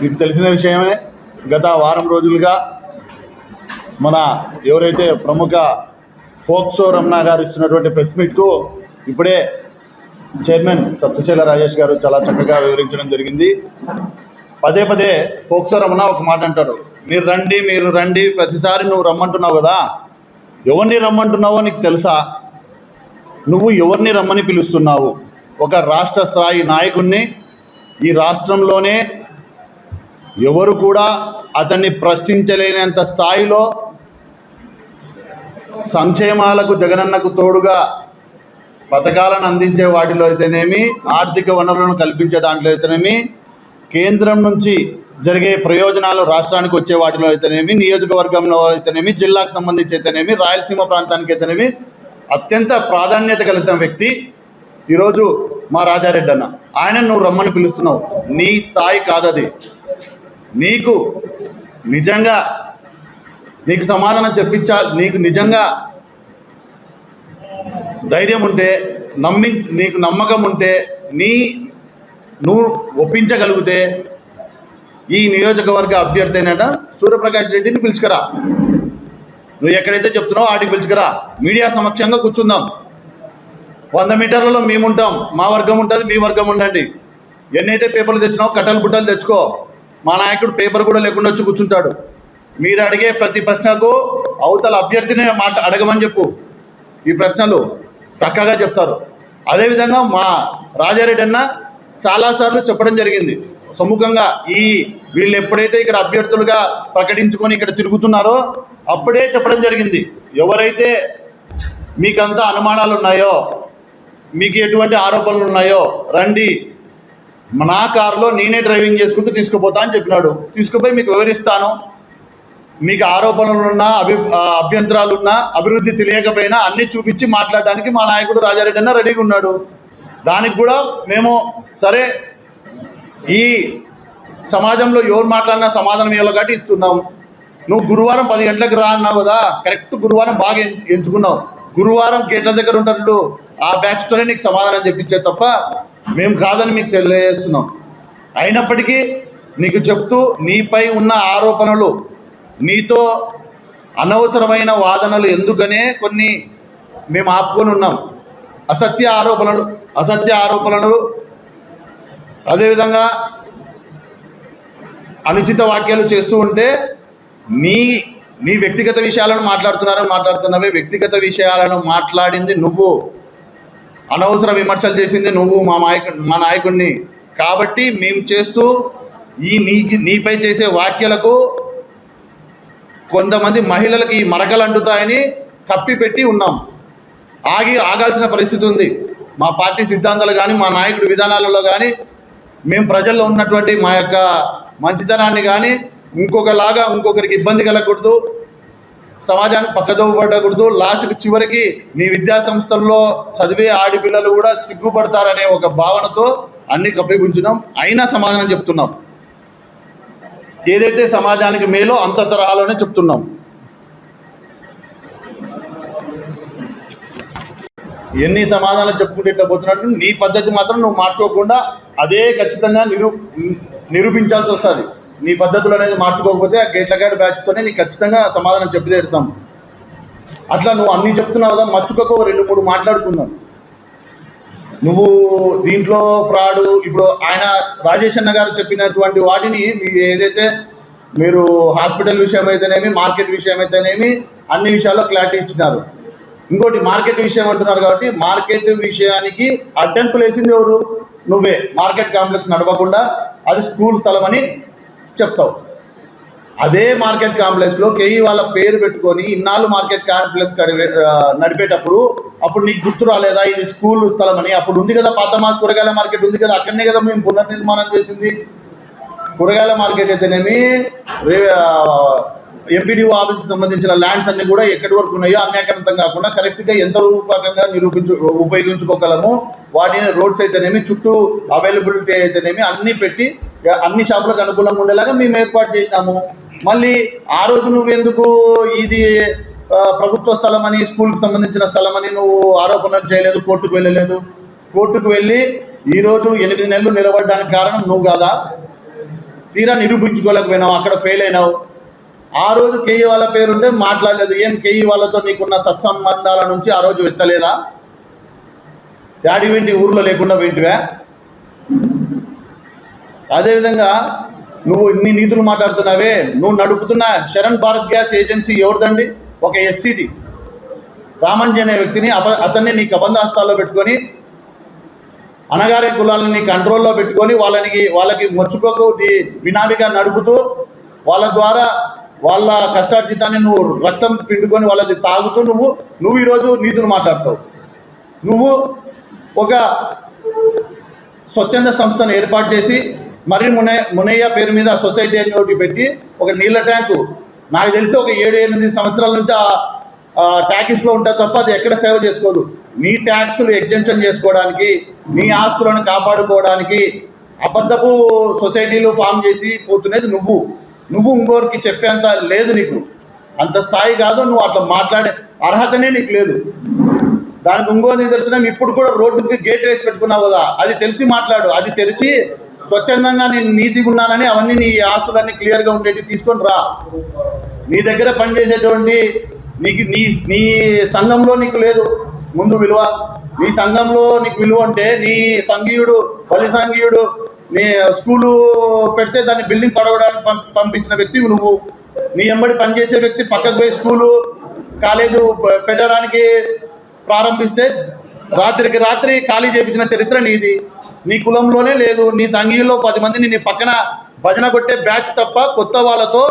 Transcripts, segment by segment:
మీకు తెలిసిన విషయమే. గత వారం రోజులుగా మన ఎవరైతే ప్రముఖ ఫోక్సో రమణ గారు ఇస్తున్నటువంటి ప్రెస్ మీట్కు ఇప్పుడే చైర్మన్ సత్యశైల రాజేష్ గారు చాలా చక్కగా వివరించడం జరిగింది. పదే పదే ఫోక్సో రమణ ఒక మాట అంటాడు, మీరు రండి ప్రతిసారి నువ్వు రమ్మంటున్నావు కదా, ఎవరిని రమ్మంటున్నావో నీకు తెలుసా? నువ్వు ఎవరిని రమ్మని పిలుస్తున్నావు? ఒక రాష్ట్ర స్థాయి నాయకుడిని, ఈ రాష్ట్రంలోనే ఎవరు కూడా అతన్ని ప్రశ్నించలేనంత స్థాయిలో సంక్షేమాలకు జగనన్నకు తోడుగా పథకాలను అందించే వాటిలో అయితేనేమి, ఆర్థిక వనరులను కల్పించే దాంట్లో అయితేనేమి, కేంద్రం నుంచి జరిగే ప్రయోజనాలు రాష్ట్రానికి వచ్చే వాటిలో అయితేనేమి, నియోజకవర్గంలో అయితేనేమి, జిల్లాకు సంబంధించి అయితేనేమి, రాయలసీమ ప్రాంతానికి అయితేనేమి అత్యంత ప్రాధాన్యత కలిగిన వ్యక్తి ఈరోజు మా రాజారెడ్డి అన్న. ఆయన నువ్వు రమ్మని పిలుస్తున్నావు, నీ స్థాయి కాదది. నీకు నిజంగా నీకు సమాధానం చెప్పించా, నీకు నిజంగా ధైర్యం ఉంటే, నీకు నమ్మకం ఉంటే, నువ్వు ఒప్పించగలిగితే ఈ నియోజకవర్గ అభ్యర్థి అయినట సూర్యప్రకాష్ రెడ్డిని పిలుచుకురా. నువ్వు ఎక్కడైతే చెప్తున్నావో ఆడికి పిలుచుకురా, మీడియా సమక్షంగా కూర్చుందాం. 100 మీటర్లలో మేముంటాం, మా వర్గం ఉంటుంది, మీ వర్గం ఉండండి. ఎన్నైతే పేపర్లు తెచ్చినావో కట్టలు బుట్టలు తెచ్చుకో. మా నాయకుడు పేపర్ కూడా లేకుండా వచ్చి కూర్చుంటాడు. మీరు అడిగే ప్రతి ప్రశ్నకు అవతల అభ్యర్థిని అడగమని చెప్పు, ఈ ప్రశ్నలు చక్కగా చెప్తారు. అదేవిధంగా మా రాజారెడ్డి అన్న చాలాసార్లు చెప్పడం జరిగింది సముఖంగా, వీళ్ళు ఎప్పుడైతే ఇక్కడ అభ్యర్థులుగా ప్రకటించుకొని ఇక్కడ తిరుగుతున్నారో అప్పుడే చెప్పడం జరిగింది, ఎవరైతే మీకంతా అనుమానాలు ఉన్నాయో, మీకు ఎటువంటి ఆరోపణలు ఉన్నాయో రండి, నా కారులో నేనే డ్రైవింగ్ చేసుకుంటూ తీసుకుపోతా అని చెప్పినాడు. తీసుకుపోయి మీకు వివరిస్తాను, మీకు ఆరోపణలున్నా అభ్యంతరాలున్నా అభివృద్ధి తెలియకపోయినా అన్నీ చూపించి మాట్లాడడానికి మా నాయకుడు రాజారెడ్డి అన్న రెడీగా ఉన్నాడు. దానికి కూడా మేము సరే, ఈ సమాజంలో ఎవరు మాట్లాడినా సమాధానం ఇవ్వాలి కాబట్టి ఇస్తున్నాం. నువ్వు గురువారం 10 గంటలకు రా అన్నావు కదా, కరెక్ట్ గురువారం బాగా ఎంచుకున్నావు. గురువారం గేట్ల దగ్గర ఉంటారు, ఆ బ్యాచ్తోనే నీకు సమాధానం చెప్పించే తప్ప మేము కాదని మీకు తెలియజేస్తున్నాం. అయినప్పటికీ నీకు చెప్తూ, నీపై ఉన్న ఆరోపణలు, నీతో అనవసరమైన వాదనలు ఎందుకనే కొన్ని మేము ఆపుకొని ఉన్నాం. అసత్య ఆరోపణలు అదేవిధంగా అనుచిత వ్యాఖ్యలు చేస్తూ ఉంటే నీ వ్యక్తిగత విషయాలను మాట్లాడుతున్నవే. వ్యక్తిగత విషయాలను మాట్లాడింది నువ్వు, అనవసర విమర్శలు చేసింది నువ్వు మా నాయకుడిని. కాబట్టి మేము చేస్తూ నీపై చేసే వ్యాఖ్యలకు కొంతమంది మహిళలకి ఈ మరకలు అంటుతాయని కప్పిపెట్టి ఉన్నాం. ఆగాల్సిన పరిస్థితి ఉంది. మా పార్టీ సిద్ధాంతాలు కానీ, మా నాయకుడి విధానాలలో కానీ, మేము ప్రజల్లో ఉన్నటువంటి మా యొక్క మంచితనాన్ని కానీ ఇంకొకరికి ఇబ్బంది కలగకూడదు, సమాజానికి పక్కదోవపడకూడదు. లాస్ట్కి చివరికి నీ విద్యా సంస్థల్లో చదివే ఆడపిల్లలు కూడా సిగ్గుపడతారనే ఒక భావనతో అన్ని కప్పిపుంచున్నాం. అయినా సమాధానం చెప్తున్నాం. ఏదైతే సమాజానికి మేలో అంత తరహాలోనే చెప్తున్నాం. ఎన్ని సమాధానాలు చెప్పుకుంటే ఇట్లా పోతున్నట్టు నీ పద్ధతి మాత్రం నువ్వు మార్చుకోకుండా అదే ఖచ్చితంగా నిరూపించాల్సి వస్తుంది. నీ పద్ధతులు అనేది మార్చుకోకపోతే ఆ గేట్లగాడి బ్యాచ్తోనే నీకు ఖచ్చితంగా సమాధానం చెప్పి పెడతాం. అట్లా నువ్వు అన్నీ చెప్తున్నావు కదా, మర్చుకోక 2-3 మాట్లాడుకుందాం. నువ్వు దీంట్లో ఫ్రాడు, ఇప్పుడు ఆయన రాజేష్ అన్న గారు చెప్పినటువంటి వాటిని ఏదైతే మీరు హాస్పిటల్ విషయం అయితేనేమి, మార్కెట్ విషయం అయితేనేమి అన్ని విషయాల్లో క్లారిటీ ఇచ్చినారు. ఇంకోటి మార్కెట్ విషయం అంటున్నారు కాబట్టి, మార్కెట్ విషయానికి అడ్డంకులు వేసింది ఎవరు? నువ్వే. మార్కెట్ కాంప్లెక్స్ నడవకుండా అది స్కూల్ స్థలం అని చెప్తావు. అదే మార్కెట్ కాంప్లెక్స్లో కేఈ వాళ్ళ పేరు పెట్టుకొని ఇన్నాళ్ళు మార్కెట్ కాంప్లెక్స్ నడిపేటప్పుడు అప్పుడు నీకు గుర్తు రాలేదా ఇది స్కూల్ స్థలం అని? అప్పుడు ఉంది కదా పాత కూరగాయల మార్కెట్ ఉంది కదా, అక్కడనే కదా మేము పునర్నిర్మాణం చేసింది. కూరగాయల మార్కెట్ అయితేనేమి, ఎంపీడీఓ ఆఫీస్కి సంబంధించిన ల్యాండ్స్ అన్ని కూడా ఎక్కడి వరకు ఉన్నాయో అన్యాక్రాంతం కాకుండా కరెక్ట్గా ఎంత రూపకంగా ఉపయోగించుకోగలము, వాటిని రోడ్స్ అయితేనేమి, చుట్టూ అవైలబిలిటీ అయితేనేమి అన్నీ పెట్టి అన్ని షాపులకు అనుకూలంగా ఉండేలాగా మేము ఏర్పాటు చేసినాము. మళ్ళీ ఆ రోజు నువ్వెందుకు ఇది ప్రభుత్వ స్థలం అని, స్కూల్కి సంబంధించిన స్థలం అని నువ్వు ఆరోపణలు చేయలేదు, కోర్టుకు వెళ్ళలేదు? కోర్టుకు వెళ్ళి ఈరోజు 8 నెలలు నిలబడడానికి కారణం నువ్వు కాదా? తీరా నిరూపించుకోలేకపోయినావు, అక్కడ ఫెయిల్ అయినావు. ఆ రోజు కేఈ వాళ్ళ పేరుంటే మాట్లాడలేదు. ఏం కేఈ వాళ్ళతో నీకున్న సత్సంబంధాల నుంచి ఆ రోజు ఎత్తలేదా? డాడీ వెంటి ఊర్లో లేకుండా వెంటివా? అదేవిధంగా నువ్వు ఇన్ని నీతులు మాట్లాడుతున్నావే, నువ్వు నడుపుతున్న శరణ్ భారత్ గ్యాస్ ఏజెన్సీ ఎవరిదండి? ఒక ఎస్సీది. రామంజీ అనే వ్యక్తిని అతన్ని నీ కబంధాస్తాల్లో పెట్టుకొని, అనగారి కులాలను నీ కంట్రోల్లో పెట్టుకొని వాళ్ళకి మొచ్చుకోకు బినామీగా నడుపుతూ, వాళ్ళ ద్వారా వాళ్ళ కష్టార్జితాన్ని నువ్వు రక్తం పిండుకొని వాళ్ళది తాగుతూ నువ్వు ఈరోజు నీతులు మాట్లాడతావు. నువ్వు ఒక స్వచ్ఛంద సంస్థను ఏర్పాటు చేసి మర్రి మునయ్య పేరు మీద సొసైటీ అని ఒకటి పెట్టి ఒక నీళ్ళ ట్యాంకు, నాకు తెలిసి ఒక 7-8 సంవత్సరాల నుంచి ఆ ట్యాక్స్లో ఉంటుంది తప్ప అది ఎక్కడ సేవ చేసుకోదు. నీ ట్యాక్సులు ఎగ్జెంప్షన్ చేసుకోవడానికి, నీ ఆస్తులను కాపాడుకోవడానికి అబద్ధపు సొసైటీలు ఫామ్ చేసి పోతున్నది నువ్వు ఇంకోరికి చెప్పేంత లేదు నీకు, అంత స్థాయి కాదు. నువ్వు అట్లా మాట్లాడే అర్హతనే నీకు లేదు. దానికి ఇంకో నిదర్శనం, ఇప్పుడు కూడా రోడ్డుకి గేట్ వేసి పెట్టుకున్నావు కదా, అది తెలిసి మాట్లాడు. అది తెరిచి స్వచ్ఛందంగా నేను నీతిగా ఉన్నానని అవన్నీ నీ ఆస్తులన్నీ క్లియర్గా ఉండేవి తీసుకొని రా. నీ దగ్గర పనిచేసేటువంటి నీ సంఘంలో నీకు లేదు ముందు విలువ. నీ సంఘంలో నీకు విలువ అంటే నీ సంఘీయుడు బలి సంఘీయుడు నీ స్కూలు పెడితే దాన్ని బిల్డింగ్ పడవడానికి పంపించిన వ్యక్తి నువ్వు. నీ ఎంబడి పనిచేసే వ్యక్తి పక్కకు పోయి స్కూలు కాలేజు పెట్టడానికి ప్రారంభిస్తే రాత్రికి రాత్రి ఖాళీ చేయించిన చరిత్ర నీది. నీ కులంలోనే లేదు. నీ సంఘీయుల్లో 10 మందిని నీ పక్కన భజన కొట్టే బ్యాచ్ తప్ప కొత్త వాళ్ళతో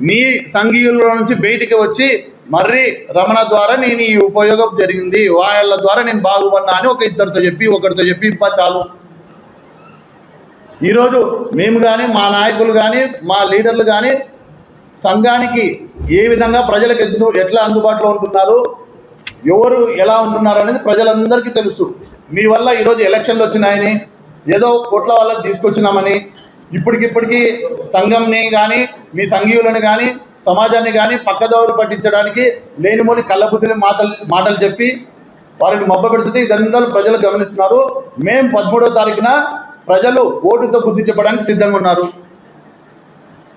నీ సంఘీయుల నుంచి బయటికి వచ్చి మర్రి రమణ ద్వారా నేను ఈ ఉపయోగం జరిగింది, వాళ్ళ ద్వారా నేను బాగుపడినా అని ఒకరితో చెప్పి ఇప్ప చాలు. ఈరోజు మేము కానీ మా నాయకులు కానీ మా లీడర్లు కానీ సంఘానికి ఏ విధంగా ప్రజలకు ఎట్లా అందుబాటులో ఉంటున్నారు, ఎవరు ఎలా ఉంటున్నారు అనేది ప్రజలందరికీ తెలుసు. మీ వల్ల ఈరోజు ఎలక్షన్లు వచ్చినాయని ఏదో కోట్ల వాళ్ళకి తీసుకొచ్చినామని ఇప్పటికి సంఘంని కానీ మీ సంఘీయులను కానీ సమాజాన్ని కానీ పక్కదోరు పట్టించడానికి లేనిమోని కళ్ళబుద్ధిని మాటలు చెప్పి వారిని మబ్బ పెడుతుంది. ఇదంతా ప్రజలు గమనిస్తున్నారు. మేము 13వ తారీఖున ప్రజలు ఓటుతో బుద్ధి చెప్పడానికి సిద్ధంగా ఉన్నారు.